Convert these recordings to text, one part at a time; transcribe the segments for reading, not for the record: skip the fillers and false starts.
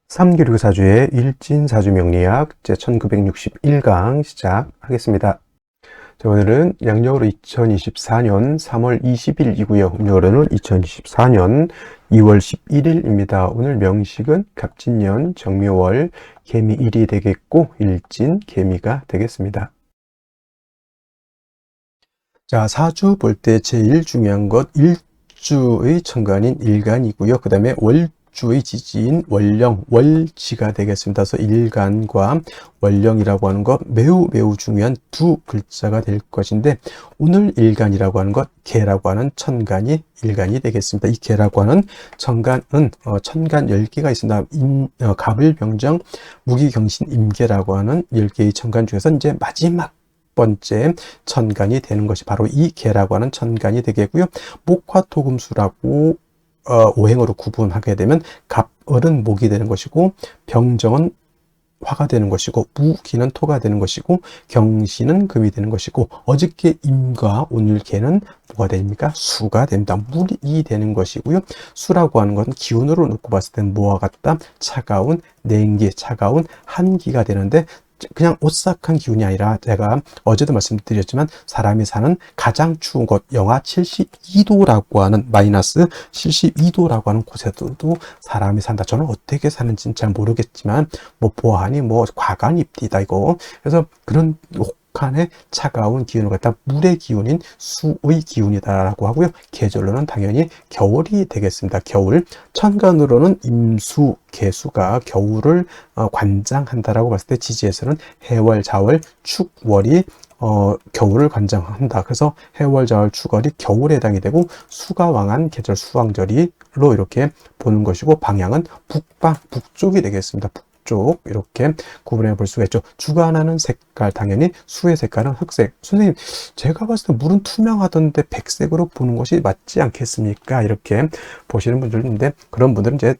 삼기류사주의 일진사주명리학 제1961강 시작하겠습니다. 자, 오늘은 양력으로 2024년 3월 20일이고요. 음력으로는 2024년 2월 11일입니다. 오늘 명식은 갑진년 정묘월 개미일이 되겠고 일진 개미가 되겠습니다. 자, 사주 볼 때 제일 중요한 것 일주의 천간인 일간이고요. 그 다음에 월주의 지지인 월령, 월지가 되겠습니다. 그래서 일간과 월령이라고 하는 것 매우 중요한 두 글자가 될 것인데, 오늘 일간이라고 하는 것 개라고 하는 천간이 일간이 되겠습니다. 이 개라고 하는 천간은 천간 10개가 있습니다. 갑을병정 무기경신 임계라고 하는 10개의 천간 중에서 이제 마지막 번째 천간이 되는 것이 바로 이 개라고 하는 천간이 되겠고요. 목화토금수라고 오행으로 구분하게 되면 갑을은 목이 되는 것이고, 병정은 화가 되는 것이고, 무기는 토가 되는 것이고, 경신은 금이 되는 것이고, 어저께 임과 오늘 개는 뭐가 됩니까? 수가 됩니다. 물이 되는 것이고요. 수라고 하는 것은 기운으로 놓고 봤을 때는 뭐와 같다? 차가운 냉기, 차가운 한기가 되는데, 그냥 오싹한 기운이 아니라, 제가 어제도 말씀드렸지만 사람이 사는 가장 추운 곳 영하 72도라고 하는 마이너스 72도라고 하는 곳에도 사람이 산다. 저는 어떻게 사는지는 잘 모르겠지만 뭐 보아하니 뭐 과간입디다 이거. 그래서 그런 혹한의 차가운 기운을 갖다 물의 기운인 수의 기운이다라고 하고요. 계절로는 당연히 겨울이 되겠습니다. 겨울. 천간으로는 임수, 개수가 겨울을 관장한다라고 봤을 때, 지지에서는 해월, 자월, 축월이 겨울을 관장한다. 그래서 해월, 자월, 축월이 겨울에 해당이 되고, 수가 왕한 계절 수왕절이로 이렇게 보는 것이고, 방향은 북방, 북쪽이 되겠습니다. 쪽 이렇게 구분해 볼 수가 있죠. 주관하는 색깔, 당연히 수의 색깔은 흑색. 선생님, 제가 봤을 때 물은 투명하던데 백색으로 보는 것이 맞지 않겠습니까? 이렇게 보시는 분들도 있는데, 그런 분들은 이제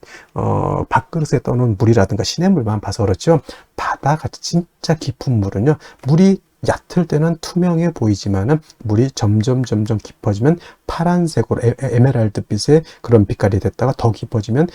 밥그릇에 떠놓은 물이라든가 시냇물만 봐서 그렇죠. 바다같이 진짜 깊은 물은요, 물이 얕을 때는 투명해 보이지만은 물이 점점 깊어지면 파란색으로 에메랄드빛의 그런 빛깔이 됐다가 더 깊어지면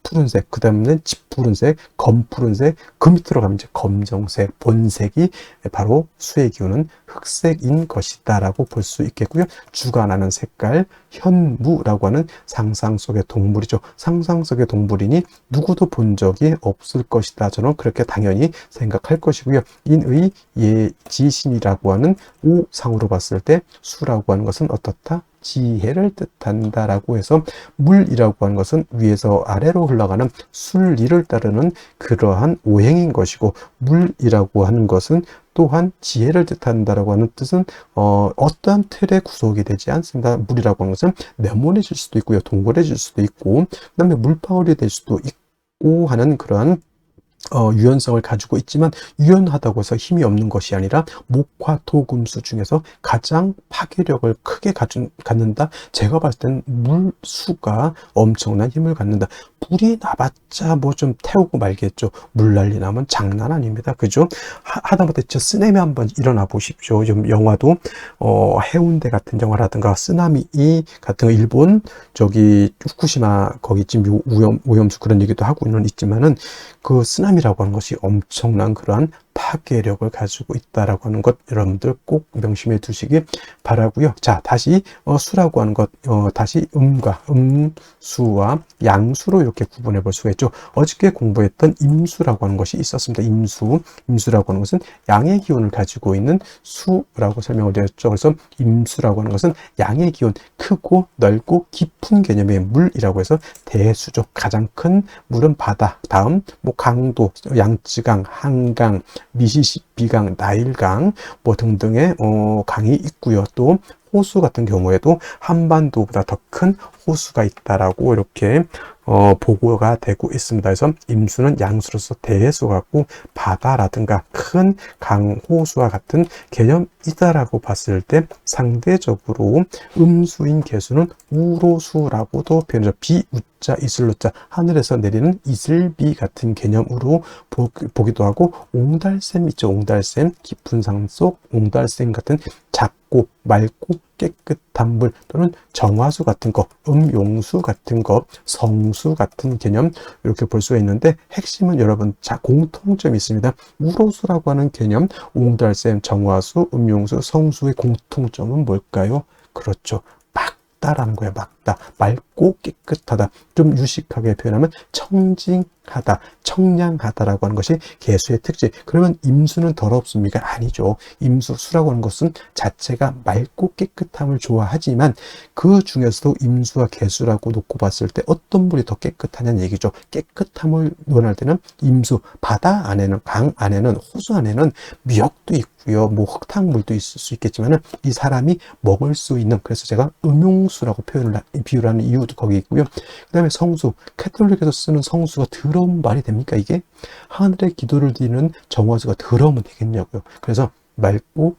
푸른색, 그 다음에는 짙푸른색, 검푸른색, 그 밑으로 가면 이제 검정색, 본색이 바로 수의 기운은 흑색인 것이다 라고 볼 수 있겠고요. 주관하는 색깔, 현무라고 하는 상상 속의 동물이죠. 상상 속의 동물이니 누구도 본 적이 없을 것이다. 저는 그렇게 당연히 생각할 것이고요. 인의 예지신이라고 하는 오상으로 봤을 때 수라고 하는 것은 어떻다? 지혜를 뜻한다라고 해서, 물이라고 하는 것은 위에서 아래로 흘러가는 순리를 따르는 그러한 오행인 것이고, 물이라고 하는 것은 또한 지혜를 뜻한다라고 하는 뜻은 어떠한 틀에 구속이 되지 않습니다. 물이라고 하는 것은 네모내질 수도 있고요, 동그래질 수도 있고, 그 다음에 물방울이 될 수도 있고 하는 그러한 유연성을 가지고 있지만, 유연하다고 해서 힘이 없는 것이 아니라 목화토금수 중에서 가장 파괴력을 크게 갖는다. 제가 봤을 때는 물수가 엄청난 힘을 갖는다. 불이 나봤자 뭐 좀 태우고 말겠죠. 물난리 나면 장난 아닙니다. 그죠? 하다못해 저 쓰나미 한번 일어나 보십시오. 좀 영화도 해운대 같은 영화라든가 쓰나미 같은 거, 일본 저기 후쿠시마 거기 지금 오염수 그런 얘기도 하고는 있지만은, 그 쓰나미라고 하는 것이 엄청난 그러한 파괴력을 가지고 있다라고 하는 것, 여러분들 꼭 명심해 두시기 바라고요. 자, 다시 수라고 하는 것, 다시 음수와 양수로 이렇게 구분해 볼 수가 있죠. 어저께 공부했던 임수라고 하는 것이 있었습니다. 임수라고 하는 것은 양의 기운을 가지고 있는 수라고 설명을 드렸죠. 그래서 임수라고 하는 것은 양의 기운, 크고 넓고 깊은 개념의 물이라고 해서 대수죠. 가장 큰 물은 바다, 다음 뭐 강도, 양쯔강, 한강, 미시시피강, 나일강 뭐 등등의 강이 있고요. 또 호수 같은 경우에도 한반도보다 더 큰 호수가 있다라고 이렇게 보고가 되고 있습니다. 그래서 임수는 양수로서 대수 같고, 바다라든가 큰 강, 호수와 같은 개념이다라고 봤을 때, 상대적으로 음수인 개수는 우로수라고도 표현하죠. 비우자 이슬로자, 하늘에서 내리는 이슬비 같은 개념으로 보기도 하고, 옹달샘 있죠. 옹달샘, 깊은 산 속 옹달샘 같은 맑고 깨끗한 물 또는 정화수 같은 거, 음용수 같은 거, 성수 같은 개념 이렇게 볼 수가 있는데 핵심은 여러분 공통점이 있습니다. 우로수라고 하는 개념, 옹달샘, 정화수, 음용수, 성수의 공통점은 뭘까요? 그렇죠. 맑다라는 거예요. 맑다. 맑고 깨끗하다. 좀 유식하게 표현하면 청징하다, 청량하다라고 하는 것이 개수의 특징. 그러면 임수는 더럽습니까? 아니죠. 임수, 수라고 하는 것은 자체가 맑고 깨끗함을 좋아하지만 그 중에서도 임수와 개수라고 놓고 봤을 때 어떤 물이 더 깨끗하냐는 얘기죠. 깨끗함을 원할 때는 임수, 바다 안에는, 강 안에는, 호수 안에는 미역도 있고요. 뭐 흙탕물도 있을 수 있겠지만 이 사람이 먹을 수 있는, 그래서 제가 음용수라고 비유를 하는 이유도 거기 있고요. 그 다음에 성수, 캐톨릭에서 쓰는 성수가 더러운 말이 됩니까? 이게 하늘의 기도를 드리는 정화수가 더러우면 되겠냐고요. 그래서 맑고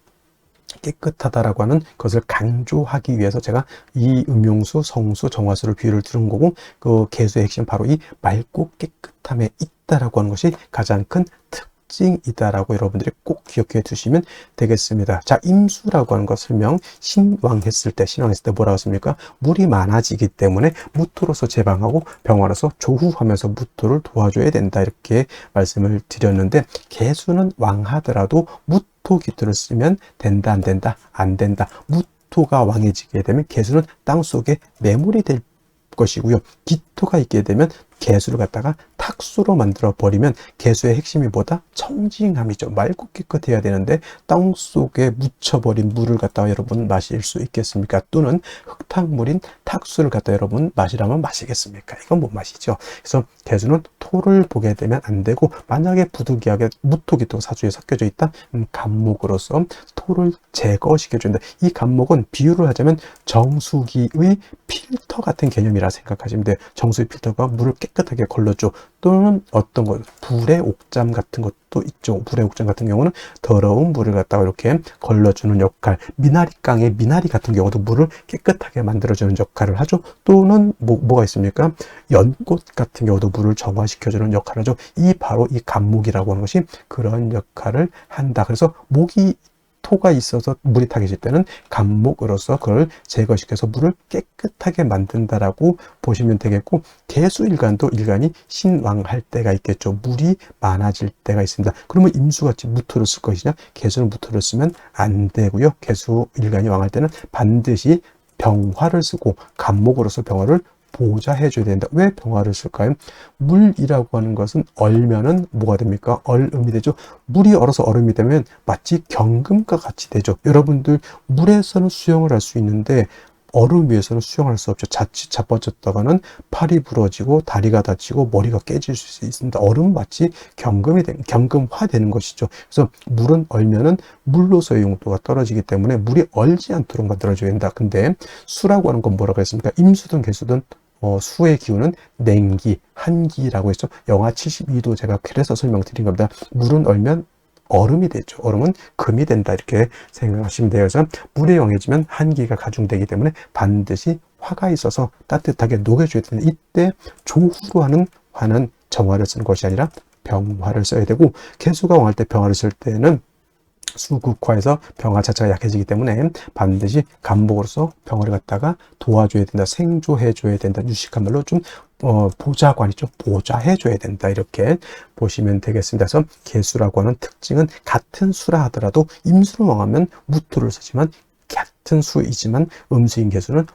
깨끗하다라고 하는 것을 강조하기 위해서 제가 이 음용수, 성수, 정화수를 비유를 들은 거고, 그 개수의 핵심 바로 이 맑고 깨끗함에 있다라고 하는 것이 가장 큰 특징이다라고 여러분들이 꼭 기억해 두시면 되겠습니다. 자, 임수라고 하는 것 설명, 신왕했을 때 뭐라고 했습니까? 물이 많아지기 때문에 무토로서 제방하고 병화로서 조후하면서 무토를 도와줘야 된다, 이렇게 말씀을 드렸는데, 개수는 왕하더라도 무토 기토를 쓰면 된다, 안 된다? 안 된다. 무토가 왕해지게 되면 개수는 땅속에 매몰이 될 것이고요. 기토가 있게 되면 개수를 갖다가 탁수로 만들어 버리면 개수의 핵심이 뭐다? 청징함이죠. 맑고 깨끗해야 되는데 땅속에 묻혀버린 물을 갖다가 여러분 마실 수 있겠습니까? 또는 흙탕물인 탁수를 갖다 여러분 마시라면 마시겠습니까? 이건 못 마시죠. 그래서 개수는 토를 보게 되면 안 되고, 만약에 부득이하게 무토기토가 사주에 섞여져 있다? 간목으로서 토를 제거시켜준다. 이 간목은 비유를 하자면 정수기의 필터 같은 개념이라 생각하시면 돼요. 정수기 필터가 물을 깨끗하게 걸러줘. 또는 어떤 것, 불의 옥잠 같은 것도 있죠. 불의 옥잠 같은 경우는 더러운 물을 갖다가 이렇게 걸러주는 역할, 미나리깡의 미나리 같은 경우도 물을 깨끗하게 만들어주는 역할을 하죠. 또는 뭐가 있습니까? 연꽃 같은 경우도 물을 정화시켜주는 역할을 하죠. 바로 이 간목이라고 하는 것이 그런 역할을 한다. 그래서 토가 있어서 물이 타깃일 때는 간목으로서 그걸 제거시켜서 물을 깨끗하게 만든다라고 보시면 되겠고, 개수일간도 일간이 신왕할 때가 있겠죠. 물이 많아질 때가 있습니다. 그러면 임수같이 무토를 쓸 것이냐? 개수는 무토를 쓰면 안 되고요. 개수일간이 왕할 때는 반드시 병화를 쓰고 간목으로서 병화를 보좌해 줘야 된다. 왜 병화를 쓸까요? 물이라고 하는 것은 얼면은 뭐가 됩니까? 얼음이 되죠. 물이 얼어서 얼음이 되면 마치 경금과 같이 되죠. 여러분들 물에서는 수영을 할 수 있는데 얼음 위에서는 수영할 수 없죠. 자칫 자빠졌다가는 팔이 부러지고 다리가 다치고 머리가 깨질 수 있습니다. 얼음은 마치 경금화 되는 것이죠. 그래서 물은 얼면은 물로서의 용도가 떨어지기 때문에 물이 얼지 않도록 만들어줘야 된다. 근데 수라고 하는 건 뭐라고 했습니까? 임수든 개수든 수의 기운은 냉기, 한기라고 했죠. 영하 72도 제가 그래서 설명드린 겁니다. 물은 얼면 얼음이 되죠. 얼음은 금이 된다, 이렇게 생각하시면 돼요. 그래서 물에 영해지면 한기가 가중되기 때문에 반드시 화가 있어서 따뜻하게 녹여줘야 되는, 이때 조후로 하는 화는 정화를 쓰는 것이 아니라 병화를 써야 되고, 개수가 왕할 때 병화를 쓸 때는 수극화해서 병화 자체가 약해지기 때문에 반드시 간목으로서 병화를 갖다가 도와줘야 된다, 생조해줘야 된다, 유식한 말로 좀 보좌관이죠. 보좌해줘야 된다, 이렇게 보시면 되겠습니다. 그래서 개수라고 하는 특징은 같은 수라 하더라도 임수를 왕하면 무토를 쓰지만, 같은 수이지만 음수인 개수는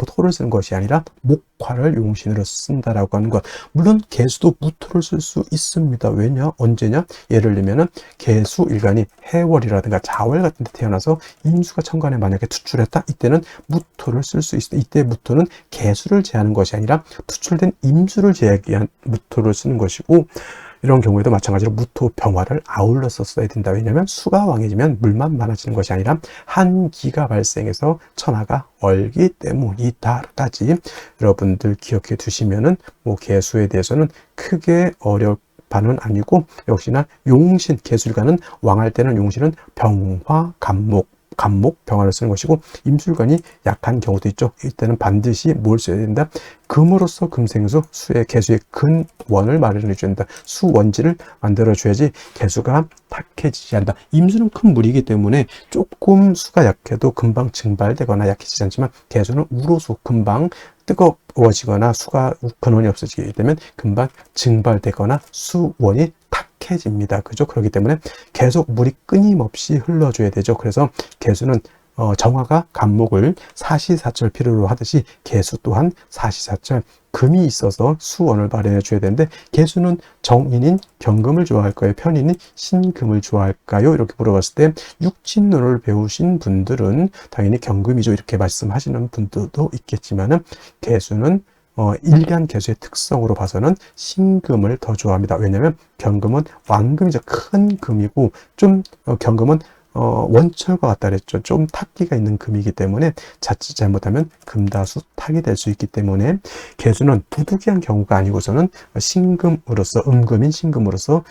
토를 쓰는 것이 아니라 목화를 용신으로 쓴다라고 하는 것. 물론 개수도 무토를 쓸 수 있습니다. 왜냐? 언제냐? 예를 들면은 개수 일간이 해월이라든가 자월 같은 데 태어나서 임수가 천간에 만약에 투출했다? 이때는 무토를 쓸 수 있습니다. 이때 무토는 개수를 제하는 것이 아니라 투출된 임수를 제하기 위한 무토를 쓰는 것이고, 이런 경우에도 마찬가지로 무토 병화를 아울러서 써야 된다. 왜냐하면 수가 왕해지면 물만 많아지는 것이 아니라 한기가 발생해서 천하가 얼기 때문이다까지 여러분들 기억해 두시면은 개수에 대해서는 크게 어려울 바는 아니고, 역시나 용신, 개수일간은 왕할 때는 용신은 병화, 간목, 간목, 병화를 쓰는 것이고, 임술관이 약한 경우도 있죠. 이때는 반드시 뭘 써야 된다? 금으로서 금생수, 수의 개수의 근원을 마련해 줘야 된다. 수원지를 만들어 줘야지 개수가 탁해지지 않는다. 임수는 큰 물이기 때문에 조금 수가 약해도 금방 증발되거나 약해지지 않지만, 개수는 우로수 금방 뜨거워지거나 수가 근원이 없어지게 되면 금방 증발되거나 수원이 탁해집니다. 그죠? 그렇기 때문에 계속 물이 끊임없이 흘러줘야 되죠. 그래서 개수는 정화가 간목을 사시사철 필요로 하듯이 개수 또한 사시사철 금이 있어서 수원을 마련해 줘야 되는데, 개수는 정인인 경금을 좋아할까요? 편인인 신금을 좋아할까요? 이렇게 물어봤을 때 육친론을 배우신 분들은 당연히 경금이죠. 이렇게 말씀하시는 분들도 있겠지만은, 개수는 일간 개수의 특성으로 봐서는 신금을 더 좋아합니다. 왜냐하면 경금은 왕금이죠. 큰 금이고, 좀 경금은 원철과 같다 그랬죠. 좀 탁기가 있는 금이기 때문에 자칫 잘못하면 금다수 탁이 될 수 있기 때문에, 개수는 부득이한 경우가 아니고서는 신금으로서, 음금인 신금으로서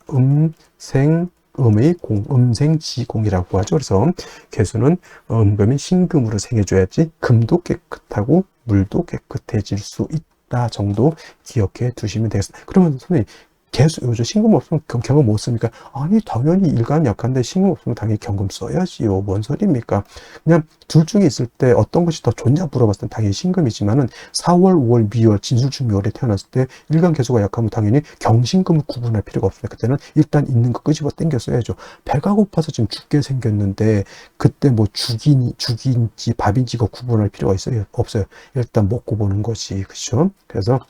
음생음의 공, 음생지공이라고 하죠. 그래서 개수는 음금인 신금으로 생해줘야지 금도 깨끗하고 물도 깨끗해질 수 있다 정도 기억해 두시면 되겠습니다. 그러면 선생님, 개수, 요즘 신금 없으면 경금 못 씁니까? 아니, 당연히 일간 약한데 신금 없으면 당연히 경금 써야지요. 뭔 소리입니까? 그냥 둘 중에 있을 때 어떤 것이 더 좋냐 물어봤을 때 당연히 신금이지만은, 4월, 5월, 미월, 진술중 미월에 태어났을 때 일간 개수가 약하면 당연히 경신금을 구분할 필요가 없습니다. 그때는 일단 있는 거 끄집어 당겨 써야죠. 배가 고파서 지금 죽게 생겼는데 그때 뭐 죽인지 밥인지 이거 구분할 필요가 있어요? 없어요. 일단 먹고 보는 것이, 그렇죠? 그래서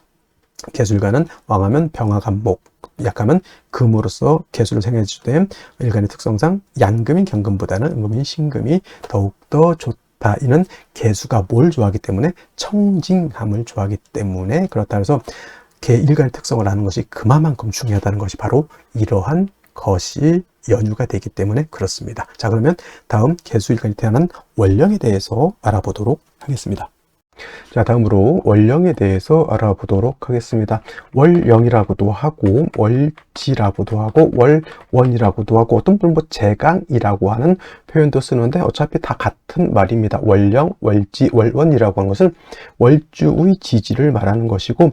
개술가는 왕하면 병화간목, 약하면 금으로서 개수를 생해주되, 일간의 특성상 양금인 경금보다는 음금인 신금이 더욱더 좋다. 이는 개수가 뭘 좋아하기 때문에? 청징함을 좋아하기 때문에 그렇다. 그래서 일간의 특성을 아는 것이 그만큼 중요하다는 것이 바로 이러한 것이 연유가 되기 때문에 그렇습니다. 자, 그러면 다음 개수일간이 태어난 월령에 대해서 알아보도록 하겠습니다. 자, 다음으로 월령에 대해서 알아보도록 하겠습니다. 월령이라고도 하고 월지라고도 하고 월원이라고도 하고, 어떤 분은 뭐 제강이라고 하는 표현도 쓰는데 어차피 다 같은 말입니다. 월령, 월지, 월원이라고 하는 것은 월주의 지지를 말하는 것이고,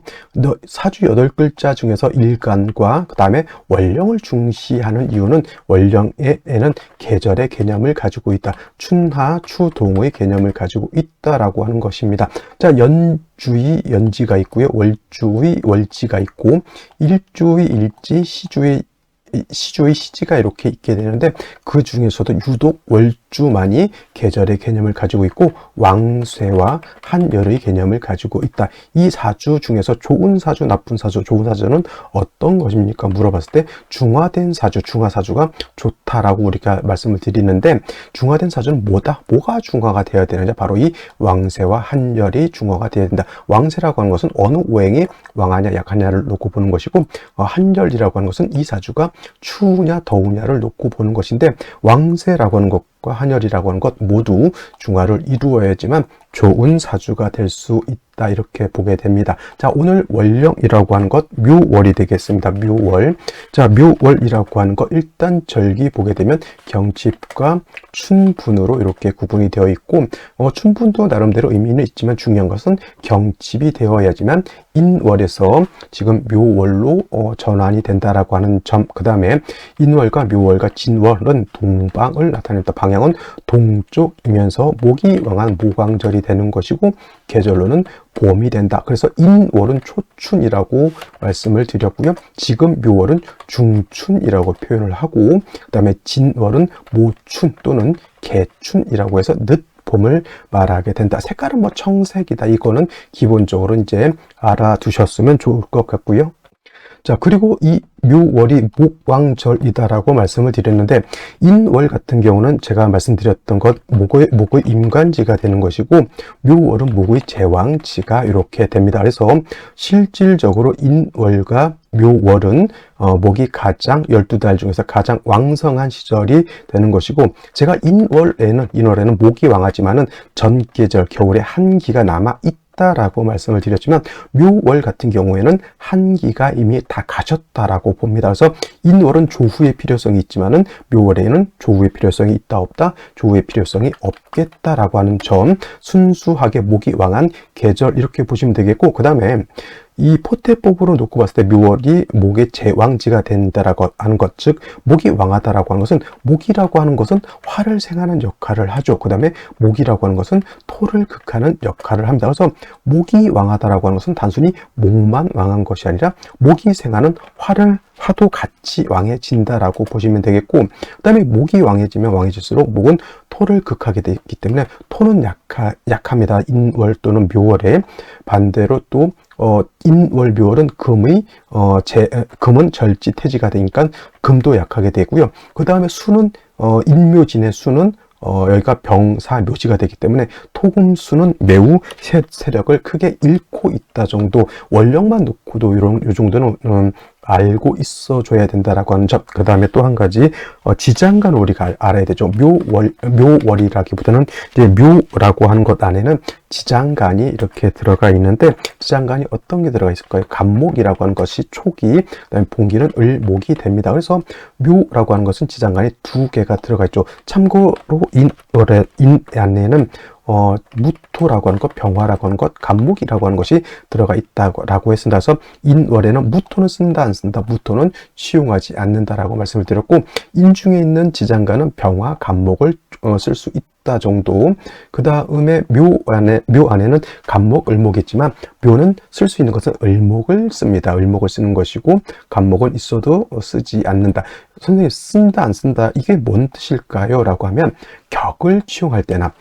사주 8글자 중에서 일간과 그 다음에 월령을 중시하는 이유는, 월령에는 계절의 개념을 가지고 있다. 춘하, 추동의 개념을 가지고 있다라고 하는 것입니다. 자, 연주의 연지가 있고요. 월주의 월지가 있고, 일주의 일지, 시주의 시지가 이렇게 있게 되는데, 그 중에서도 유독 월주만이 계절의 개념을 가지고 있고 왕쇠와 한열의 개념을 가지고 있다. 이 사주 중에서 좋은 사주, 나쁜 사주, 좋은 사주는 어떤 것입니까? 물어봤을 때 중화된 사주, 중화사주가 좋다라고 우리가 말씀을 드리는데, 중화된 사주는 뭐다? 뭐가 중화가 되어야 되느냐? 바로 이 왕쇠와 한열이 중화가 되어야 된다. 왕쇠라고 하는 것은 어느 오행이 왕하냐 약하냐를 놓고 보는 것이고, 한열이라고 하는 것은 이 사주가 추우냐 더우냐를 놓고 보는 것인데, 왕쇠라고 하는 것과 한열이라고 하는 것 모두 중화를 이루어야지만 좋은 사주가 될 수 있다, 이렇게 보게 됩니다. 자, 오늘 월령이라고 하는 것 묘월이 되겠습니다. 묘월. 자, 묘월이라고 하는 것 일단 절기 보게 되면 경칩과 춘분으로 이렇게 구분이 되어 있고, 춘분도 나름대로 의미는 있지만 중요한 것은 경칩이 되어야지만 인월에서 지금 묘월로 전환이 된다라고 하는 점. 그 다음에 인월과 묘월과 진월은 동방을 나타낸다. 방향은 동쪽이면서 목이 왕한 모광절이 되는 것이고, 계절로는 봄이 된다. 그래서 인월은 초춘이라고 말씀을 드렸고요. 지금 묘월은 중춘이라고 표현을 하고, 그 다음에 진월은 모춘 또는 개춘이라고 해서 늦봄을 말하게 된다. 색깔은 뭐 청색이다. 이거는 기본적으로 이제 알아두셨으면 좋을 것 같고요. 자, 그리고 이 묘월이 목왕절이다라고 말씀을 드렸는데, 인월 같은 경우는 제가 말씀드렸던 것 목의 임관지가 되는 것이고, 묘월은 목의 제왕지가 이렇게 됩니다. 그래서 실질적으로 인월과 묘월은 목이 가장 12달 중에서 가장 왕성한 시절이 되는 것이고, 제가 인월에는 목이 왕하지만은 전계절 겨울에 한기가 남아 없겠다라고 말씀을 드렸지만 묘월 같은 경우에는 한기가 이미 다 가셨다라고 봅니다. 그래서 인월은 조후의 필요성이 있지만은 묘월에는 조후의 필요성이 있다 없다, 조후의 필요성이 없겠다라고 하는 점, 순수하게 목이 왕한 계절 이렇게 보시면 되겠고, 그 다음에 이 포태법으로 놓고 봤을 때 묘월이 목의 제왕지가 된다라고 하는 것, 즉 목이 왕하다라고 하는 것은, 목이라고 하는 것은 화를 생하는 역할을 하죠. 그 다음에 목이라고 하는 것은 토를 극하는 역할을 합니다. 그래서 목이 왕하다라고 하는 것은 단순히 목만 왕한 것이 아니라 목이 생하는 화도 같이 왕해진다라고 보시면 되겠고, 그 다음에 목이 왕해질수록 목은 토를 극하게 되기 때문에 토는 약합니다. 인월 또는 묘월에. 반대로 또 인월 묘월은 금은 절지태지가 되니까 금도 약하게 되고요. 그 다음에 수는 인묘진의 수는 여기가 병사 묘지가 되기 때문에 토금수는 매우 세력을 크게 잃고 있다 정도, 원령만 놓고도 요 정도는 알고 있어줘야 된다라고 하는 점. 그 다음에 또 한 가지, 지장간을 우리가 알아야 되죠. 묘월이라기보다는 이제 묘라고 하는 것 안에는 지장간이 이렇게 들어가 있는데, 지장간이 어떤 게 들어가 있을까요? 간목이라고 하는 것이 초기, 그다음에 봉기는 을목이 됩니다. 그래서 묘라고 하는 것은 지장간이 2개가 들어가 있죠. 참고로 인 안에는 무토라고 하는 것, 병화라고 하는 것, 간목이라고 하는 것이 들어가 있다고 했습니다. 그래서 인월에는 무토는 쓴다 안 쓴다, 무토는 취용하지 않는다라고 말씀을 드렸고, 인중에 있는 지장간은 병화, 간목을 쓸 수 있다 정도. 그 다음에 묘 안에는 간목, 을목이 있지만 묘는 쓸 수 있는 것은 을목을 씁니다. 을목을 쓰는 것이고, 간목은 있어도 쓰지 않는다. 선생님, 쓴다 안 쓴다, 이게 뭔 뜻일까요? 라고 하면 격을 취용할 때나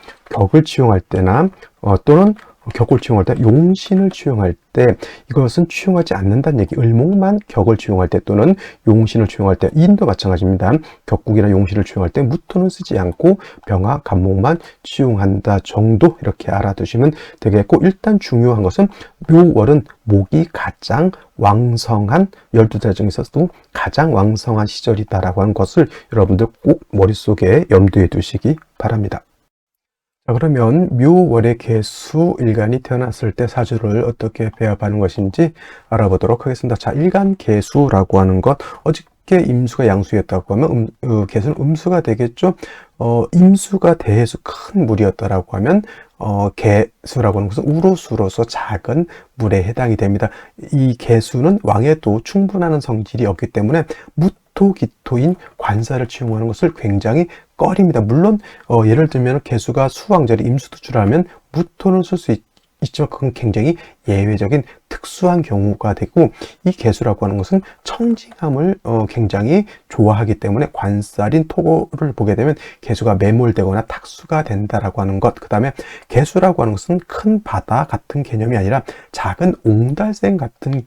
또는 격을 취용할 때, 용신을 취용할 때 이것은 취용하지 않는다는 얘기. 을목만 격을 취용할 때 또는 용신을 취용할 때, 인도 마찬가지입니다. 격국이나 용신을 취용할 때 무토는 쓰지 않고 병화, 간목만 취용한다 정도, 이렇게 알아두시면 되겠고, 일단 중요한 것은 묘월은 목이 가장 왕성한, 12달 중에서도 가장 왕성한 시절이다라고 하는 것을 여러분들 꼭 머릿속에 염두에 두시기 바랍니다. 자, 그러면 묘월의 개수 일간이 태어났을 때 사주를 어떻게 배합하는 것인지 알아보도록 하겠습니다. 자, 일간 개수라고 하는 것, 어저께 임수가 양수였다고 하면 개수는 음수가 되겠죠. 임수가 대해수 큰 물이었다라고 하면 개수라고 하는 것은 우로수로서 작은 물에 해당이 됩니다. 이 개수는 왕에도 충분한 성질이 없기 때문에 무토기토인 관사를 취용하는 것을 굉장히 꺼립니다. 물론 예를 들면 개수가 수왕절이 임수투출하면 무토는 쓸 수 있지만 그건 굉장히 예외적인 특수한 경우가 되고, 이 개수라고 하는 것은 청징함을 굉장히 좋아하기 때문에 관살인 토를 보게 되면 개수가 매몰되거나 탁수가 된다라고 하는 것. 그 다음에 개수라고 하는 것은 큰 바다 같은 개념이 아니라 작은 옹달샘 같은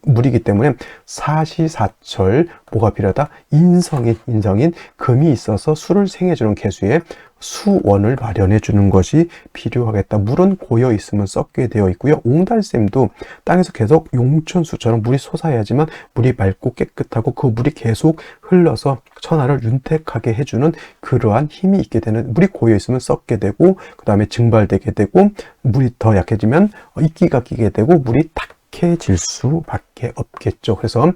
물이기 때문에 사시사철 뭐가 필요하다? 인성인 금이 있어서 수를 생해주는 개수에 수원을 마련해 주는 것이 필요하겠다. 물은 고여 있으면 썩게 되어 있고요. 옹달샘도 땅에서 계속 용천수처럼 물이 솟아야지만 물이 맑고 깨끗하고 그 물이 계속 흘러서 천하를 윤택하게 해주는 그러한 힘이 있게 되는, 물이 고여 있으면 썩게 되고, 그 다음에 증발되게 되고, 물이 더 약해지면 이끼가 끼게 되고, 물이 탁해질 수밖에 없겠죠. 그래서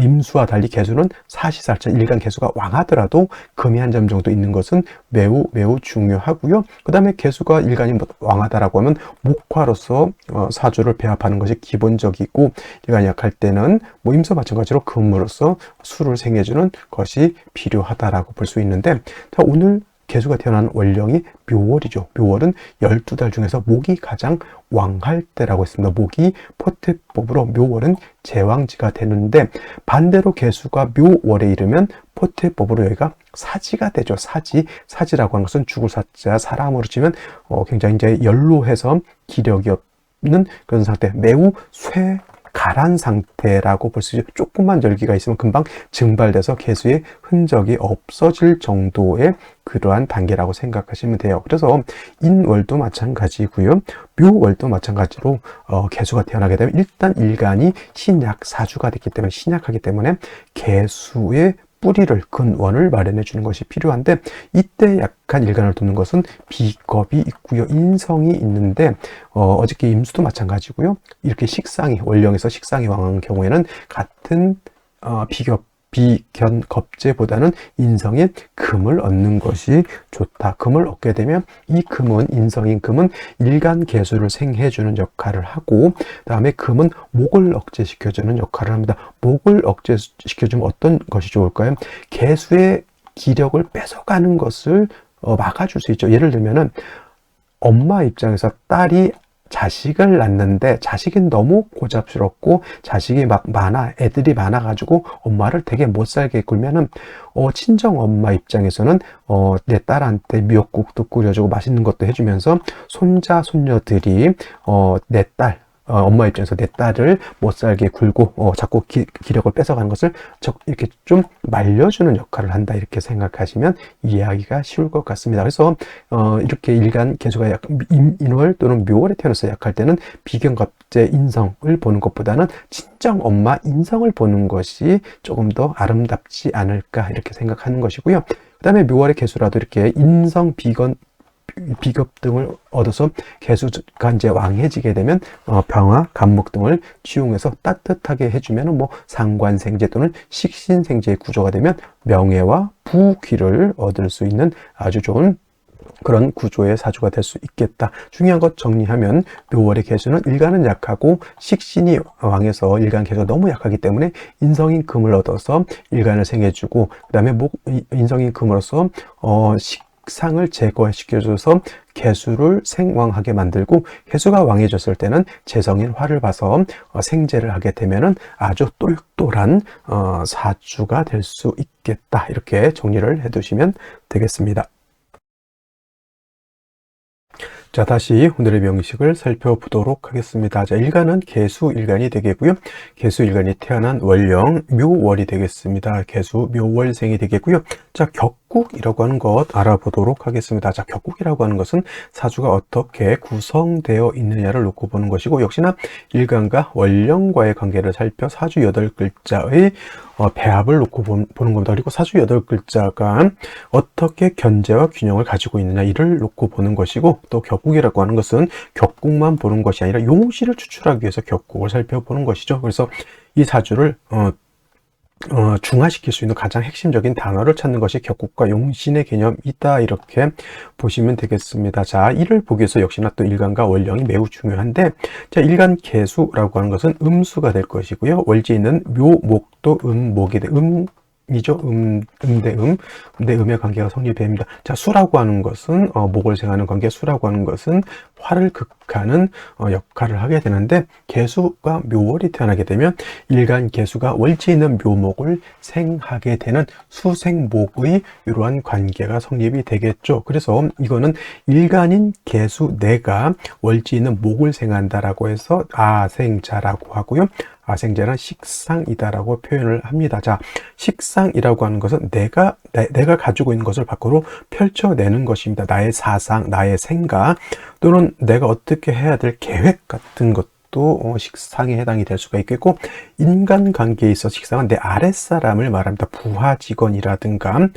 임수와 달리 개수는 사시사철 일간 개수가 왕하더라도 금이 한 점 정도 있는 것은 매우 중요하고요. 그 다음에 개수가 일간이 왕하다라고 하면 목화로서 사주를 배합하는 것이 기본적이고, 일간이 약할 때는 임수와 마찬가지로 금으로서 수를 생해주는 것이 필요하다라고 볼 수 있는데, 자, 오늘 개수가 태어난 월령이 묘월이죠. 묘월은 12달 중에서 목이 가장 왕할 때라고 했습니다. 목이 포태법으로 묘월은 제왕지가 되는데, 반대로 개수가 묘월에 이르면 포태법으로 여기가 사지가 되죠. 사지라고 하는 것은 죽을 사자, 사람으로 치면 굉장히 이제 연로해서 기력이 없는 그런 상태, 매우 가란 상태라고 볼 수 있죠. 조금만 열기가 있으면 금방 증발돼서 개수의 흔적이 없어질 정도의 그러한 단계라고 생각하시면 돼요. 그래서 인월도 마찬가지고요. 묘월도 마찬가지로 개수가 태어나게 되면 일단 일간이 신약 사주가 됐기 때문에, 신약하기 때문에 개수의 뿌리를, 근원을 마련해 주는 것이 필요한데, 이때 약간 일간을 돕는 것은 비겁이 있고요, 인성이 있는데, 어저께 임수도 마찬가지고요. 이렇게 식상이, 월령에서 식상이 왕한 경우에는 같은 비견 겁재보다는 인성인 금을 얻는 것이 좋다. 금을 얻게 되면 이 금은, 인성인 금은 일간 계수를 생해주는 역할을 하고, 그 다음에 금은 목을 억제시켜주는 역할을 합니다. 목을 억제시켜주면 어떤 것이 좋을까요? 계수의 기력을 뺏어가는 것을 막아줄 수 있죠. 예를 들면은 엄마 입장에서 딸이 자식을 낳는데 자식이 너무 고잡스럽고 자식이 막 많아, 애들이 많아가지고 엄마를 되게 못 살게 굴면은 친정 엄마 입장에서는 내 딸한테 미역국도 끓여주고 맛있는 것도 해주면서 손자 손녀들이 내 딸, 엄마 입장에서 내 딸을 못 살게 굴고 자꾸 기력을 뺏어가는 것을 이렇게 좀 말려주는 역할을 한다, 이렇게 생각하시면 이해하기가 쉬울 것 같습니다. 그래서 이렇게 일간 계수가 약간 인월 또는 묘월에 태어나서 약할 때는 비견갑재 인성을 보는 것보다는 친정 엄마 인성을 보는 것이 조금 더 아름답지 않을까, 이렇게 생각하는 것이고요. 그 다음에 묘월의 계수라도 이렇게 인성 비겁 등을 얻어서 계수가 이제 왕해지게 되면 병화, 간목 등을 치용해서 따뜻하게 해주면 상관생재 또는 식신생재의 구조가 되면 명예와 부귀를 얻을 수 있는 아주 좋은 그런 구조의 사주가 될 수 있겠다. 중요한 것 정리하면 묘월의 계수는 일간은 약하고 식신이 왕해서 일간 계수가 너무 약하기 때문에 인성인 금을 얻어서 일간을 생해주고, 그 다음에 인성인 금으로서 식상을 제거시켜줘서 계수를 생왕하게 만들고, 계수가 왕해졌을 때는 재성인 화를 봐서 생재를 하게 되면은 아주 똘똘한 사주가 될 수 있겠다. 이렇게 정리를 해두시면 되겠습니다. 자, 다시 오늘의 명식을 살펴보도록 하겠습니다. 자, 일간은 계수 일간이 되겠고요. 계수 일간이 태어난 월령 묘월이 되겠습니다. 계수 묘월생이 되겠고요. 자, 격국이라고 하는 것 알아보도록 하겠습니다. 자, 격국이라고 하는 것은 사주가 어떻게 구성되어 있느냐를 놓고 보는 것이고, 역시나 일간과 월령과의 관계를 살펴 사주 8글자의 배합을 놓고 보는 겁니다. 그리고 사주 8글자가 어떻게 견제와 균형을 가지고 있느냐, 이를 놓고 보는 것이고, 또 격국이라고 하는 것은 격국만 보는 것이 아니라 용시를 추출하기 위해서 격국을 살펴보는 것이죠. 그래서 이 사주를 중화시킬 수 있는 가장 핵심적인 단어를 찾는 것이 격국과 용신의 개념이다, 이렇게 보시면 되겠습니다. 자, 이를 보기 위해서 역시나 또 일간과 월령이 매우 중요한데, 자, 일간 계수라고 하는 것은 음수가 될 것이고요. 월지는 묘목도 음목이 돼, 이죠. 대 음의 관계가 성립됩니다. 자, 수라고 하는 것은 목을 생하는 관계, 수라고 하는 것은 화를 극하는 역할을 하게 되는데, 계수가 묘월이 태어나게 되면 일간 계수가 월지 있는 묘목을 생하게 되는 수생목의 이러한 관계가 성립이 되겠죠. 그래서 이거는 일간인 계수 내가 월지 있는 목을 생한다라고 해서 아생자라고 하고요. 아생자는 식상이다라고 표현을 합니다. 자, 식상이라고 하는 것은 내가 가지고 있는 것을 밖으로 펼쳐내는 것입니다. 나의 사상, 나의 생각, 또는 내가 어떻게 해야 될 계획 같은 것도 식상에 해당이 될 수가 있겠고, 인간관계에 있어서 식상은 내 아랫사람을 말합니다. 부하 직원이라든가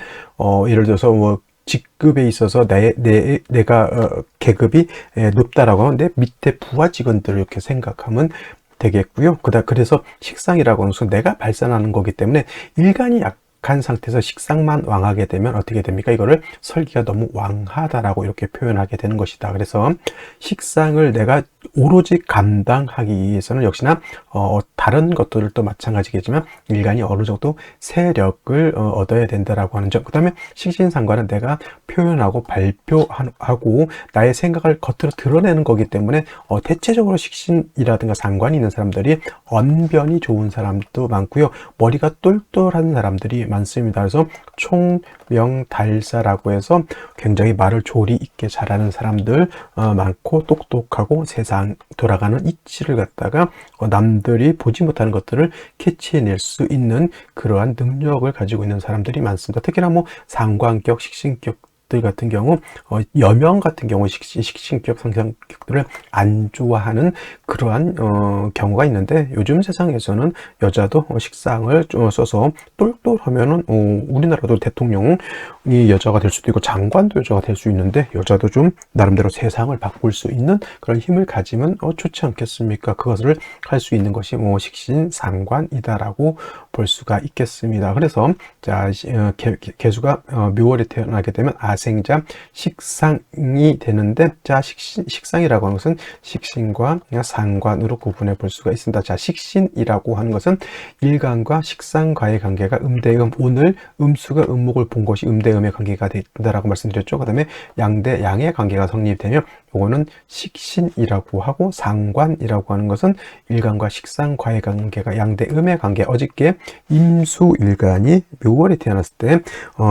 예를 들어서 직급에 있어서 내가 계급이 높다라고 하면 내 밑에 부하 직원들을 이렇게 생각하면 되겠고요. 그래서 식상이라고 하는 것은 내가 발산하는 거기 때문에 일간이 약한 상태에서 식상만 왕하게 되면 어떻게 됩니까? 이거를 설기가 너무 왕하다라고 이렇게 표현하게 되는 것이다. 그래서 식상을 내가 오로지 감당하기 위해서는 역시나 다른 것들도 마찬가지겠지만 일간이 어느 정도 세력을 얻어야 된다라고 하는 점. 그 다음에 식신상관은 내가 표현하고 발표하고 나의 생각을 겉으로 드러내는 거기 때문에 대체적으로 식신이라든가 상관이 있는 사람들이 언변이 좋은 사람도 많고요. 머리가 똘똘한 사람들이 많습니다. 그래서 총명달사라고 해서 굉장히 말을 조리 있게 잘하는 사람들 많고, 똑똑하고 세상 돌아가는 이치를 갖다가 남들이 보지 못하는 것들을 캐치해낼 수 있는 그러한 능력을 가지고 있는 사람들이 많습니다. 특히나 상관격, 식신격 들 같은 경우 여명 같은 경우 식신격 성격들을 안 좋아하는 그러한 경우가 있는데, 요즘 세상에서는 여자도 식상을 써서 똘똘하면은 우리나라도 대통령이 여자가 될 수도 있고 장관도 여자가 될 수 있는데, 여자도 좀 나름대로 세상을 바꿀 수 있는 그런 힘을 가지면 좋지 않겠습니까? 그것을 할 수 있는 것이 식신상관이다라고 볼 수가 있겠습니다. 그래서 자, 개수가 묘월에 태어나게 되면 아생자 식상이 되는데, 자, 식상이라고 하는 것은 식신과 상관으로 구분해 볼 수가 있습니다. 자, 식신이라고 하는 것은 일간과 식상과의 관계가 음대음, 오늘 음수가 음목을 본 것이 음대음의 관계가 된다라고 말씀드렸죠. 그 다음에 양대 양의 관계가 성립되면 요거는 식신이라고 하고, 상관이라고 하는 것은 일간과 식상과의 관계가 양대음의 관계. 어저께 임수일간이 묘월에 태어났을 때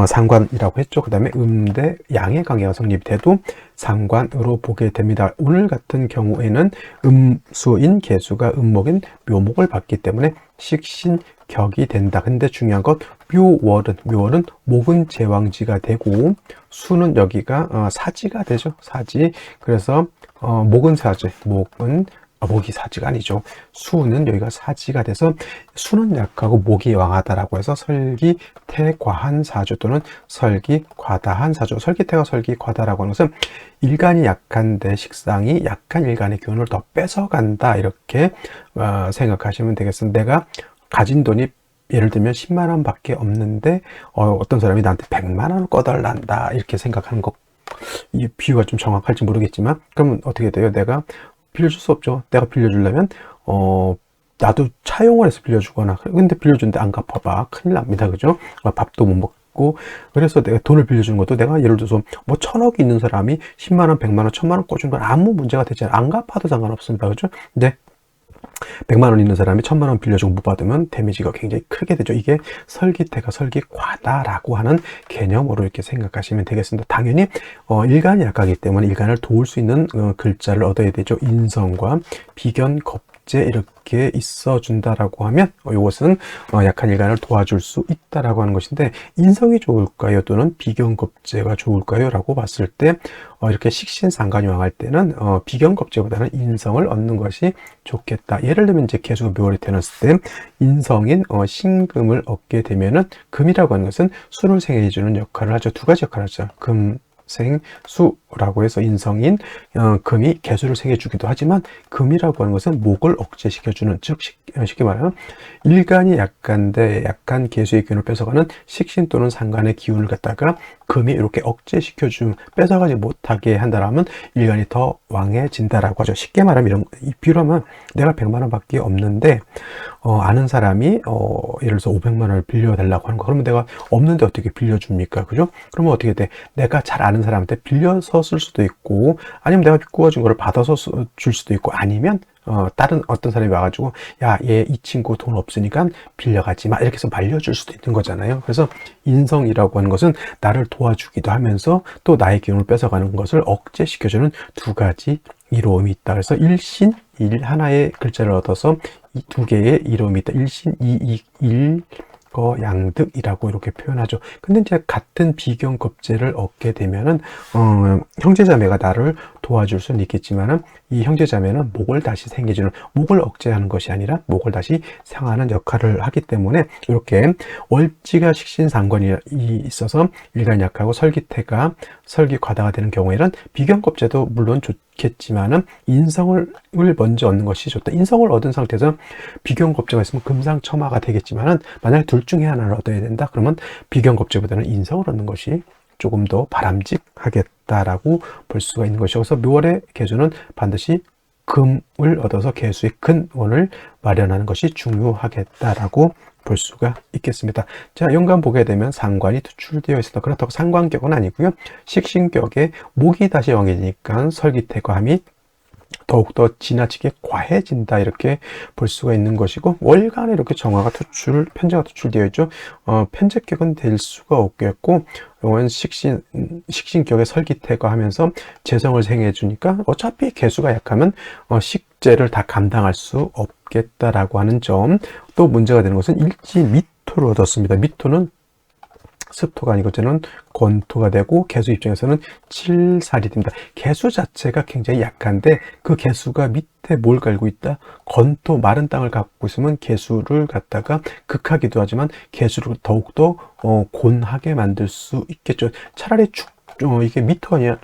상관이라고 했죠. 그 다음에 음대 양의 관계가 성립돼도 상관으로 보게 됩니다. 오늘 같은 경우에는 음수인 개수가 음목인 묘목을 받기 때문에 식신격이 된다. 근데 중요한 건 묘월은 목은 제왕지가 되고 수는 여기가 사지가 되죠. 사지. 그래서 목은 사지, 목이 사지가 아니죠. 수는 여기가 사지가 돼서 수는 약하고 목이 왕하다라고 해서 설기태과한 사주 또는 설기과다한 사주. 설기태가 설기과다라고 하는 것은 일간이 약한데 식상이 약한 일간의 기운을 더 뺏어간다, 이렇게 생각하시면 되겠습니다. 내가 가진 돈이 예를 들면 10만 원 밖에 없는데 어떤 사람이 나한테 100만 원 꺼달란다, 이렇게 생각하는 거, 이 비유가 좀 정확할지 모르겠지만, 그러면 어떻게 돼요? 내가 빌려줄 수 없죠. 내가 빌려주려면 나도 차용을 해서 빌려주거나, 근데 빌려준데 안 갚아봐, 큰일 납니다. 그죠? 밥도 못 먹고. 그래서 내가 돈을 빌려주는 것도, 내가 예를 들어서 뭐 1000억이 있는 사람이 10만 원, 100만 원, 1000만 원 꿔주는 건 아무 문제가 되지 않아요. 안 갚아도 상관없습니다. 그죠? 근데 100만 원 있는 사람이 1000만 원 빌려주고 못 받으면 데미지가 굉장히 크게 되죠. 이게 설기태가 설기과다라고 하는 개념으로 이렇게 생각하시면 되겠습니다. 당연히 일간이 약하기 때문에 일간을 도울 수 있는 글자를 얻어야 되죠. 인성과 비견, 겁재 이렇게 있어 준다라고 하면 이것은 약한 일간을 도와줄 수 있다라고 하는 것인데, 인성이 좋을까요? 또는 비견겁재가 좋을까요? 라고 봤을 때 이렇게 식신상관이 왕할 때는 비견겁재보다는 인성을 얻는 것이 좋겠다. 예를 들면 이제 개수가 묘월에 태어났을 때 인성인 신금을 얻게 되면은, 금이라고 하는 것은 수를 생해해 주는 역할을 하죠. 두 가지 역할을 하죠. 생수라고 해서 인성인 금이 개수를 생해 주기도 하지만, 금이라고 하는 것은 목을 억제시켜주는, 즉 쉽게 말하면 일간이 약한데 약한 개수의 기운을 뺏어가는 식신 또는 상관의 기운을 갖다가 금이 이렇게 억제시켜주면, 뺏어가지 못하게 한다라면 일간이 더 왕해진다라고 하죠. 쉽게 말하면 이 비유로 하면, 내가 100만 원 밖에 없는데 아는 사람이 예를 들어서 500만 원을 빌려달라고 하는 거. 그러면 내가 없는데 어떻게 빌려줍니까? 그죠? 그러면 어떻게 돼? 내가 잘 아는 사람한테 빌려서 쓸 수도 있고, 아니면 내가 꾸어준 거를 받아서 줄 수도 있고, 아니면 다른 어떤 사람이 와가지고, 야, 얘 이 친구 돈 없으니까 빌려가지 마, 이렇게 해서 말려줄 수도 있는 거잖아요. 그래서 인성이라고 하는 것은 나를 도와주기도 하면서 또 나의 기운을 뺏어가는 것을 억제시켜주는 두 가지 이로움이 있다. 그래서 일신, 하나의 글자를 얻어서 이 두 개의 이로움이 있다. 일신, 양득이라고 이렇게 표현하죠. 근데 이제 같은 비견겁재를 얻게 되면은 형제자매가 나를 도와줄 수는 있겠지만은, 이 형제자매는 목을 다시 생겨주는, 목을 억제하는 것이 아니라 목을 다시 상하는 역할을 하기 때문에, 이렇게 월지가 식신상관이 있어서 일간 약하고 설기태가 설기과다가 되는 경우에는 비견겁재도 물론 좋겠지만은 인성을 먼저 얻는 것이 좋다. 인성을 얻은 상태에서 비견겁재가 있으면 금상첨화가 되겠지만은, 만약에 둘 중에 하나를 얻어야 된다 그러면 비견겁재보다는 인성을 얻는 것이 조금 더 바람직하겠다라고 볼 수가 있는 것이죠. 그래서 묘월의 개수는 반드시 금을 얻어서 개수의 근원을 마련하는 것이 중요하겠다라고 볼 수가 있겠습니다. 자, 연간 보게 되면 상관이 투출되어 있습니다. 그렇다고 상관격은 아니고요. 식신격에 목이 다시 왕이니까 설기태과함이 더욱더 지나치게 과해진다, 이렇게 볼 수가 있는 것이고, 월간에 이렇게 정화가 편제가 투출되어 있죠. 편제격은 될 수가 없겠고, 이건 식신격에 설기태가 하면서 재성을 생해 주니까 어차피 개수가 약하면 식재를 다 감당할 수 없겠다라고 하는 점. 또 문제가 되는 것은 일지 미토를 얻었습니다. 미토는 습토가 아니고 저는 건토가 되고 개수 입장에서는 7살이 됩니다. 개수 자체가 굉장히 약한데 그 개수가 밑에 뭘 갈고 있다? 건토 마른 땅을 갖고 있으면 개수를 갖다가 극하기도 하지만 개수를 더욱더 곤하게 만들 수 있겠죠. 차라리 이게 미토가 아니라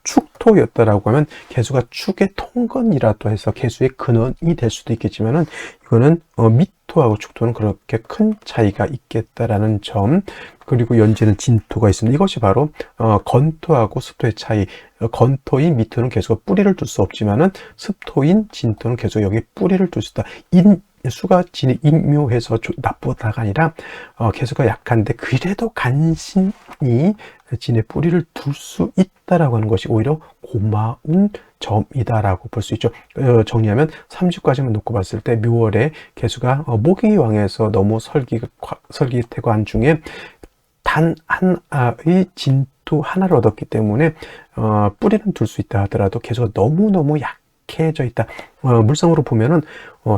축토였다라고 하면 개수가 축의 통건이라도 해서 개수의 근원이 될 수도 있겠지만은 이거는 미토하고 축토는 그렇게 큰 차이가 있겠다라는 점. 그리고 연재는 진토가 있습니다. 이것이 바로 건토하고 습토의 차이. 건토인 미토는 개수가 뿌리를 둘 수 없지만은 습토인 진토는 개수가 여기에 뿌리를 둘 수 있다. 수가 진이 임묘해서 나쁘다가 아니라 개수가 약한데 그래도 간신히 진의 뿌리를 둘 수 있다라고 하는 것이 오히려 고마운 점이다라고 볼 수 있죠. 정리하면 30까지만 놓고 봤을 때 묘월에 개수가 모기왕에서 너무 설기태고한 중에 단 하나의 진토 하나를 얻었기 때문에 뿌리는 둘 수 있다 하더라도 개수가 너무너무 약해져 있다. 물상으로 보면은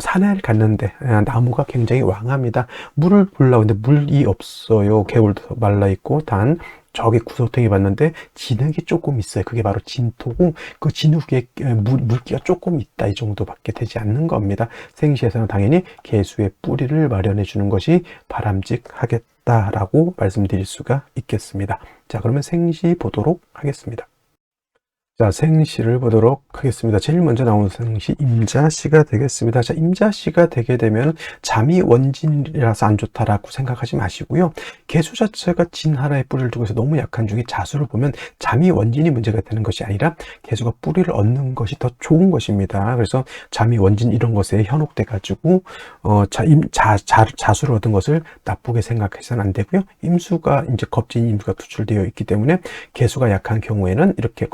산을 갔는데 나무가 굉장히 왕합니다. 물을 보려고 했는데 물이 없어요. 개울도 말라 있고 단 저기 구석탱이 봤는데 진흙이 조금 있어요. 그게 바로 진토고 그 진흙에 물기가 조금 있다. 이 정도밖에 되지 않는 겁니다. 생시에서는 당연히 개수의 뿌리를 마련해 주는 것이 바람직하겠다라고 말씀드릴 수가 있겠습니다. 자, 그러면 생시 보도록 하겠습니다. 자, 생시를 보도록 하겠습니다. 제일 먼저 나오는 생시 임자시가 되겠습니다. 자, 임자시가 되게 되면 잠이 원진이라서 안 좋다라고 생각하지 마시고요. 개수 자체가 진 하나의 뿌리를 두고 있어 너무 약한 중에 자수를 보면 잠이 원진이 문제가 되는 것이 아니라 개수가 뿌리를 얻는 것이 더 좋은 것입니다. 그래서 잠이 원진 이런 것에 현혹돼 가지고 자수를 얻은 것을 나쁘게 생각해서는 안 되고요. 임수가 이제 겁재인 임수가 투출되어 있기 때문에 개수가 약한 경우에는 이렇게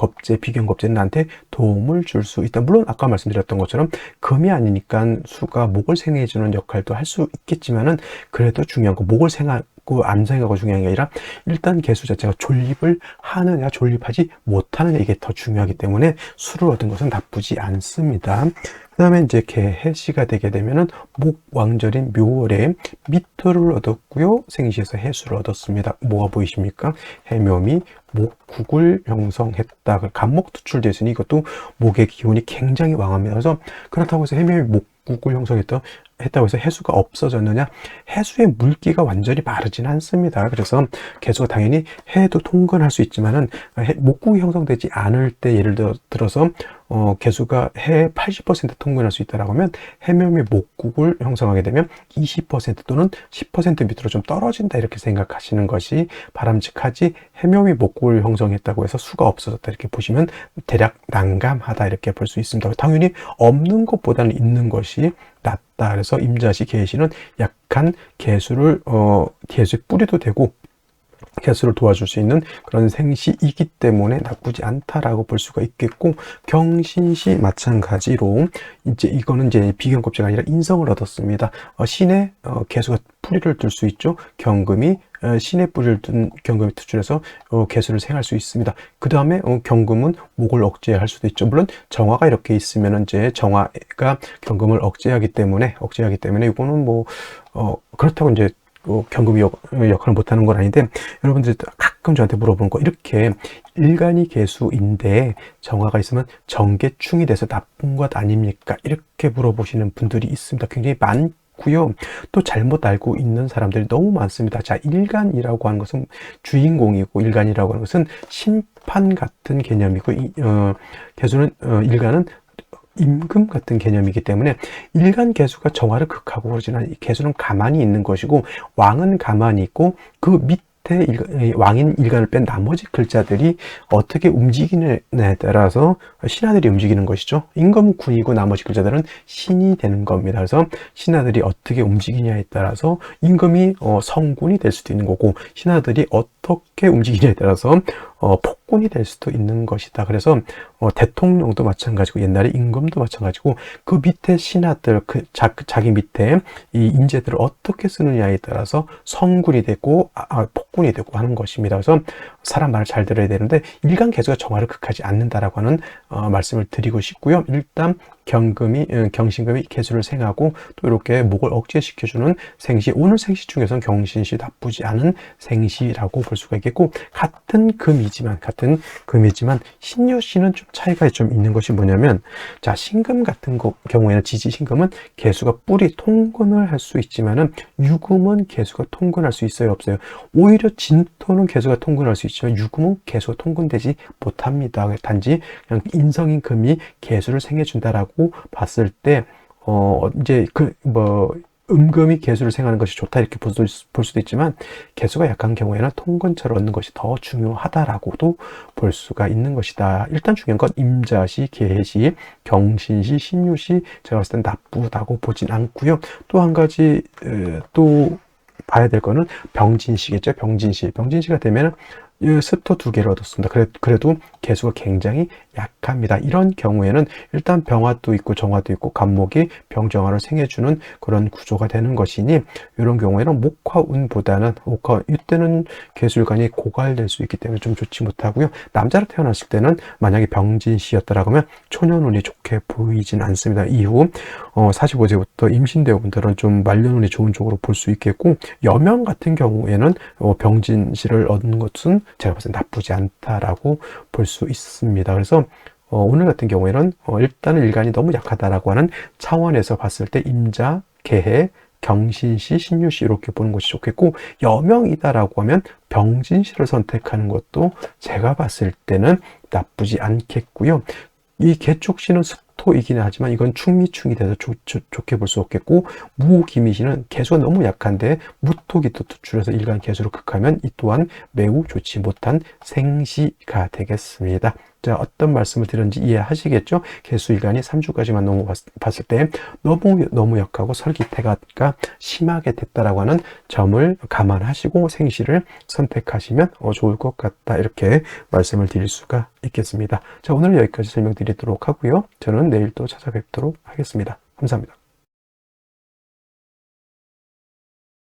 비견겁재는 나한테 도움을 줄 수 있다. 물론 아까 말씀드렸던 것처럼 금이 아니니까 수가 목을 생해주는 역할도 할 수 있겠지만은 그래도 중요한 거 목을 생하고 안 생하고 중요한 게 아니라 일단 개수 자체가 존립을 하느냐 존립하지 못하느냐 이게 더 중요하기 때문에 수를 얻은 것은 나쁘지 않습니다. 그 다음에 이제 개해시가 되게 되면은 목왕절인 묘월에 미토를 얻었고요. 생시에서 해수를 얻었습니다. 뭐가 보이십니까? 해묘미 목국을 형성했다. 간목 투출되어 있으니 이것도 목의 기운이 굉장히 왕합니다. 그래서 그렇다고 해서 해묘미 목국을 했다고 해서 해수가 없어졌느냐? 해수의 물기가 완전히 마르지는 않습니다. 그래서 개수가 당연히 해도 통근할 수 있지만은 목국이 형성되지 않을 때 예를 들어서 개수가 해 80% 통근할 수 있다라고 하면 해묘미 목국을 형성하게 되면 20% 또는 10% 밑으로 좀 떨어진다 이렇게 생각하시는 것이 바람직하지 해묘미 목국을 형성했다고 해서 수가 없어졌다 이렇게 보시면 대략 난감하다 이렇게 볼 수 있습니다. 당연히 없는 것보다는 있는 것이 낫다. 그래서 임자시 개시는 약한 개수의 뿌리도 되고 개수를 도와줄 수 있는 그런 생시이기 때문에 나쁘지 않다라고 볼 수가 있겠고, 경신시 마찬가지로 이거는 이제 비견겁재가 아니라 인성을 얻었습니다. 신의 개수가 뿌리를 둘 수 있죠. 경금이 신의 뿌리를 둔 경금이 투출해서 개수를 생할 수 있습니다. 그 다음에 경금은 목을 억제할 수도 있죠. 물론 정화가 이렇게 있으면 이제 정화가 경금을 억제하기 때문에 이거는 뭐 그렇다고 이제 경금이 역할을 못하는 건 아닌데, 여러분들 가끔 저한테 물어보는 거, 이렇게 일간이 개수인데 정화가 있으면 정계충이 돼서 나쁜 것 아닙니까? 이렇게 물어보시는 분들이 있습니다. 굉장히 많고요. 또 잘못 알고 있는 사람들이 너무 많습니다. 자, 일간이라고 하는 것은 주인공이고, 일간이라고 하는 것은 심판 같은 개념이고, 개수는 일간은 임금 같은 개념이기 때문에 일간 개수가 정화를 극하고 그러지는 않아요. 개수는 가만히 있는 것이고, 왕은 가만히 있고, 그 밑에 왕인 일간을 뺀 나머지 글자들이 어떻게 움직이느냐에 따라서 신하들이 움직이는 것이죠. 임금군이고 나머지 글자들은 신이 되는 겁니다. 그래서 신하들이 어떻게 움직이냐에 따라서 임금이 성군이 될 수도 있는 거고, 신하들이 어떻게 움직이냐에 따라서 폭군이 될 수도 있는 것이다. 그래서 대통령도 마찬가지고, 옛날에 임금도 마찬가지고, 그 밑에 신하들, 자기 밑에 이 인재들을 어떻게 쓰느냐에 따라서 성군이 되고 폭군이 되고 하는 것입니다. 그래서 사람 말을 잘 들어야 되는데, 일간 개수가 정화를 극하지 않는다라고 하는 말씀을 드리고 싶고요. 일단 경신금이 개수를 생하고 또 이렇게 목을 억제시켜주는 생시, 오늘 생시 중에서는 경신시 나쁘지 않은 생시라고 볼 수가 있겠고, 같은 금이지만 신유시는 좀 차이가 좀 있는 것이 뭐냐면, 자, 신금 같은 경우에는 지지 신금은 개수가 뿔이 통근을 할 수 있지만은 유금은 개수가 통근할 수 있어요, 없어요? 오히려 진토는 개수가 통근할 수 있지만 유금은 개수가 통근되지 못합니다. 단지 그냥 인성인 금이 개수를 생해준다라고 봤을 때 이제 음금이 개수를 생하는 것이 좋다 이렇게 볼 수도 있지만, 개수가 약한 경우에는 통근차를 얻는 것이 더 중요하다라고도 볼 수가 있는 것이다. 일단 중요한 건 임자시, 개해시, 경신시, 신유시 제가 봤을 땐 나쁘다고 보진 않고요. 또 한 가지 또 봐야 될 거는 병진시겠죠. 병진시가 되면 습토 2개를 얻었습니다. 그래도 개수가 굉장히 약합니다. 이런 경우에는 일단 병화도 있고 정화도 있고 간목이 병정화를 생해주는 그런 구조가 되는 것이니, 이런 경우에는 목화운보다는 이때는 개수일간이 고갈될 수 있기 때문에 좀 좋지 못하고요. 남자로 태어났을 때는 만약에 병진시였다라고 하면 초년운이 좋게 보이진 않습니다. 이후 45세부터 임신되어 분들은 좀 말년운이 좋은 쪽으로 볼 수 있겠고, 여명 같은 경우에는 병진시를 얻는 것은 제가 봤을 때 나쁘지 않다라고 볼 수 있습니다. 그래서 오늘 같은 경우에는 일단은 일간이 너무 약하다라고 하는 차원에서 봤을 때 임자, 개해, 경신시, 신유시 이렇게 보는 것이 좋겠고, 여명이다라고 하면 병진시를 선택하는 것도 제가 봤을 때는 나쁘지 않겠고요. 이 개축시는 토이긴 하지만 이건 충미충이 돼서 좋게 볼 수 없겠고, 무기미시는 개수가 너무 약한데 무토기 또 투출해서 일간 개수로 극하면 이 또한 매우 좋지 못한 생시가 되겠습니다. 자, 어떤 말씀을 드렸는지 이해하시겠죠? 개수 일간이 3주까지만 봤을 때 너무 약하고 설기태가 심하게 됐다라고 하는 점을 감안하시고 생시를 선택하시면 좋을 것 같다, 이렇게 말씀을 드릴 수가 있겠습니다. 자, 오늘 여기까지 설명드리도록 하고요. 저는 내일 또 찾아뵙도록 하겠습니다. 감사합니다.